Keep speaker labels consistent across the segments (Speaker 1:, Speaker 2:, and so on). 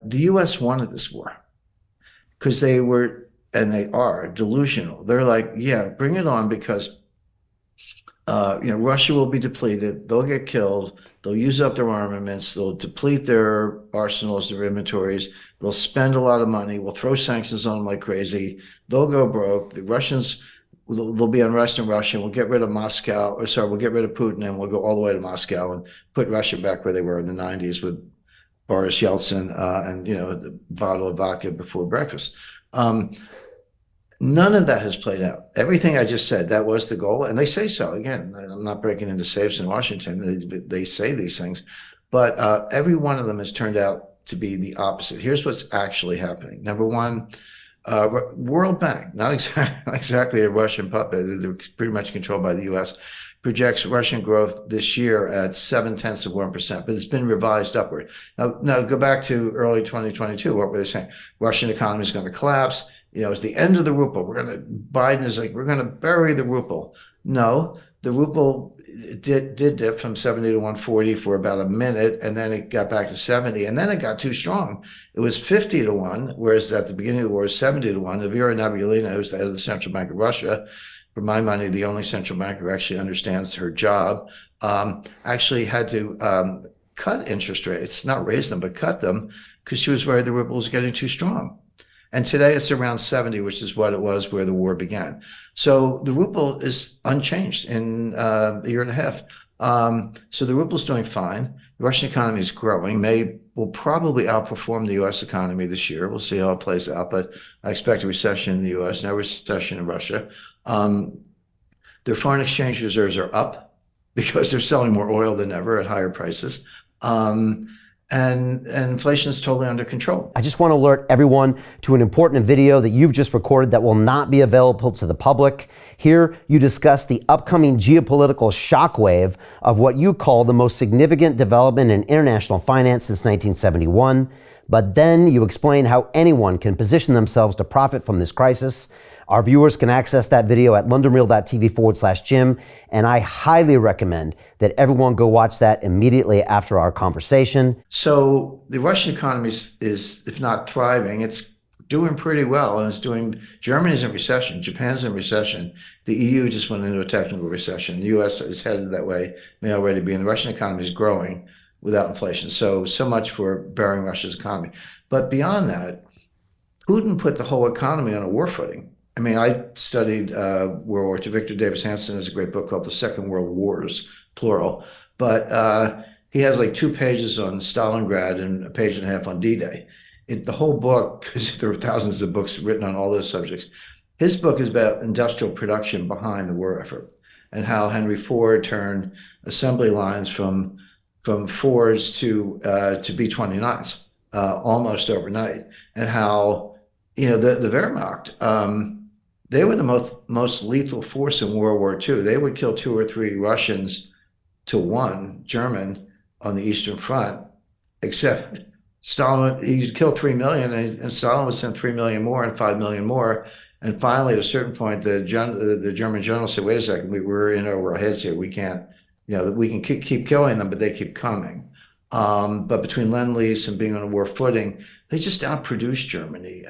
Speaker 1: the U.S. wanted this war because they were, and they are, delusional. They're like, yeah, bring it on because Russia will be depleted. They'll get killed. They'll use up their armaments. They'll deplete their arsenals, their inventories. They'll spend a lot of money. We'll throw sanctions on them like crazy. They'll go broke. The Russians, there'll be unrest in Russia. We'll get rid of Moscow, or sorry, we'll get rid of Putin, and we'll go all the way to Moscow and put Russia back where they were in the 90s with Boris Yeltsin and a bottle of vodka before breakfast. None of that has played out. Everything I just said, that was the goal. And they say so. Again, I'm not breaking into safes in Washington. They say these things. But every one of them has turned out to be the opposite. Here's what's actually happening. Number one, World Bank, not exactly a Russian puppet. They're pretty much controlled by the U.S., projects Russian growth this year at 0.7%, but it's been revised upward. Now go back to early 2022. What were they saying? Russian economy is going to collapse. It's the end of the ruble. Biden is like, we're going to bury the ruble. No, the ruble did dip from 70 to 140 for about a minute, and then it got back to 70, and then it got too strong. It was 50 to 1, whereas at the beginning of the war it was 70 to 1. Elvira Nabiullina, who's the head of the Central Bank of Russia, for my money, the only central banker who actually understands her job, actually had to cut interest rates, not raise them, but cut them, because she was worried the ruble was getting too strong. And today it's around 70, which is what it was where the war began. So the ruble is unchanged in a year and a half. So the ruble is doing fine. The Russian economy is growing. Will probably outperform the U.S. economy this year. We'll see how it plays out, but I expect a recession in the U.S., no recession in Russia. Their foreign exchange reserves are up because they're selling more oil than ever at higher prices. And inflation is totally under control.
Speaker 2: I just want to alert everyone to an important video that you've just recorded that will not be available to the public. Here, you discuss the upcoming geopolitical shockwave of what you call the most significant development in international finance since 1971. But then you explain how anyone can position themselves to profit from this crisis. Our viewers can access that video at londonreal.tv/Jim, and I highly recommend that everyone go watch that immediately after our conversation.
Speaker 1: So the Russian economy is, if not thriving, it's doing pretty well, and Germany's in recession, Japan's in recession, the EU just went into a technical recession, the US is headed that way, may already be, and the Russian economy is growing without inflation. So much for burying Russia's economy. But beyond that, Putin put the whole economy on a war footing. I mean, I studied World War II. Victor Davis Hanson has a great book called The Second World Wars, plural. But he has like 2 pages on Stalingrad and a page and a half on D-Day. The whole book, because there are thousands of books written on all those subjects, his book is about industrial production behind the war effort and how Henry Ford turned assembly lines from Fords to B-29s almost overnight, and how the Wehrmacht. They were the most lethal force in World War II. They would kill 2 or 3 Russians to 1 German on the Eastern Front, except Stalin, he'd kill 3 million, and Stalin would send 3 million more and 5 million more. And finally, at a certain point, the German general said, wait a second, we're in over our heads here. We can't, we can keep killing them, but they keep coming. But between Lend-Lease and being on a war footing, they just outproduced Germany.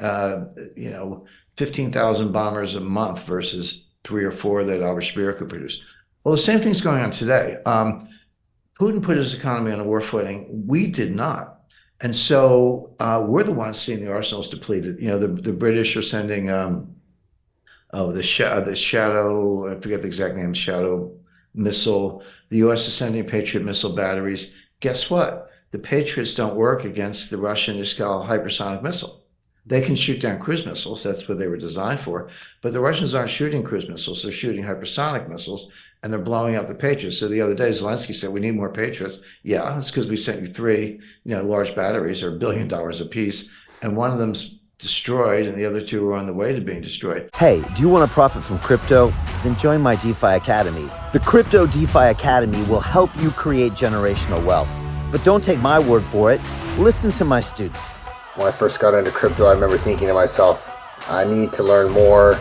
Speaker 1: 15,000 bombers a month versus 3 or 4 that Albert Speer could produce. Well, the same thing's going on today. Putin put his economy on a war footing. We did not. And so we're the ones seeing the arsenals depleted. The British are sending the Shadow, I forget the exact name, Shadow missile. The U.S. is sending Patriot missile batteries. Guess what? The Patriots don't work against the Russian Iskal hypersonic missile. They can shoot down cruise missiles. That's what they were designed for. But the Russians aren't shooting cruise missiles. They're shooting hypersonic missiles, and they're blowing up the Patriots. So the other day, Zelensky said, we need more Patriots. Yeah, it's because we sent you 3, large batteries, or $1 billion a piece, and one of them's destroyed, and the other 2 are on the way to being destroyed.
Speaker 2: Hey, do you want to profit from crypto? Then join my DeFi Academy. The Crypto DeFi Academy will help you create generational wealth. But don't take my word for it. Listen to my students.
Speaker 3: When I first got into crypto, I remember thinking to myself, I need to learn more.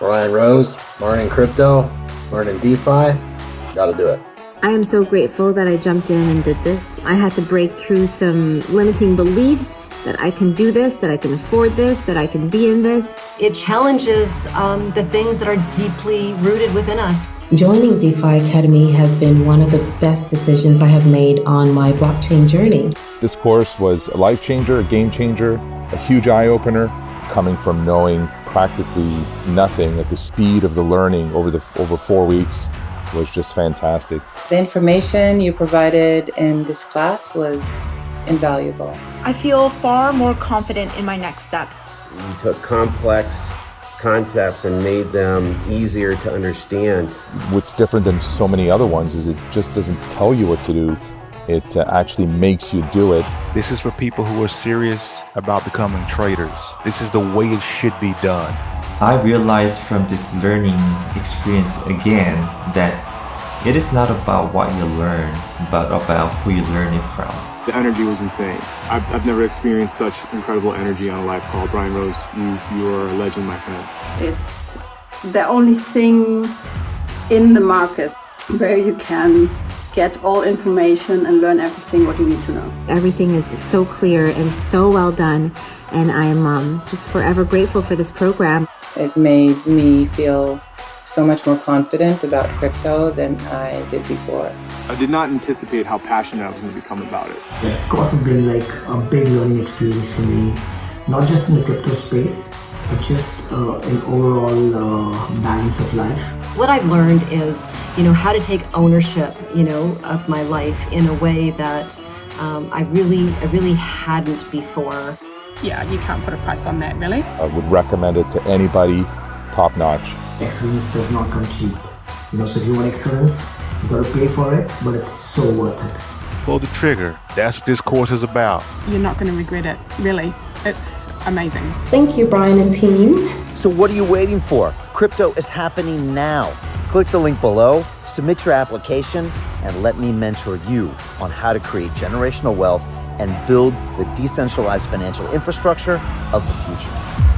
Speaker 3: Brian Rose, learning crypto, learning DeFi, gotta do it.
Speaker 4: I am so grateful that I jumped in and did this. I had to break through some limiting beliefs that I can do this, that I can afford this, that I can be in this.
Speaker 5: It challenges the things that are deeply rooted within us.
Speaker 6: Joining DeFi Academy has been one of the best decisions I have made on my blockchain journey.
Speaker 7: This course was a life changer, a game changer, a huge eye-opener, coming from knowing practically nothing at the speed of the learning over 4 weeks was just fantastic.
Speaker 8: The information you provided in this class was invaluable.
Speaker 9: I feel far more confident in my next steps.
Speaker 10: You took complex concepts and made them easier to understand.
Speaker 7: What's different than so many other ones is it just doesn't tell you what to do. It actually makes you do it.
Speaker 11: This is for people who are serious about becoming traders. This is the way it should be done.
Speaker 12: I realized from this learning experience again that it is not about what you learn, but about who you learn it from.
Speaker 13: The energy was insane. I've never experienced such incredible energy on a live call. Brian Rose, you are a legend, my friend.
Speaker 14: It's the only thing in the market where you can get all information and learn everything what you need to know.
Speaker 4: Everything is so clear and so well done, and I'm just forever grateful for this program.
Speaker 8: It made me feel so much more confident about crypto than I did before.
Speaker 13: I did not anticipate how passionate I was going to become about it.
Speaker 15: This course has been like a big learning experience for me, not just in the crypto space, but just an overall balance of life.
Speaker 5: What I've learned is, how to take ownership, of my life in a way that I really hadn't before.
Speaker 16: Yeah, you can't put a price on that, really.
Speaker 7: I would recommend it to anybody, top notch.
Speaker 15: Excellence does not come cheap. So if you want excellence, you gotta pay for it, but it's so worth it.
Speaker 11: Pull the trigger. That's what this course is about.
Speaker 9: You're not going to regret it, really. It's amazing.
Speaker 6: Thank you, Brian and team.
Speaker 2: So what are you waiting for? Crypto is happening now. Click the link below, submit your application, and let me mentor you on how to create generational wealth and build the decentralized financial infrastructure of the future.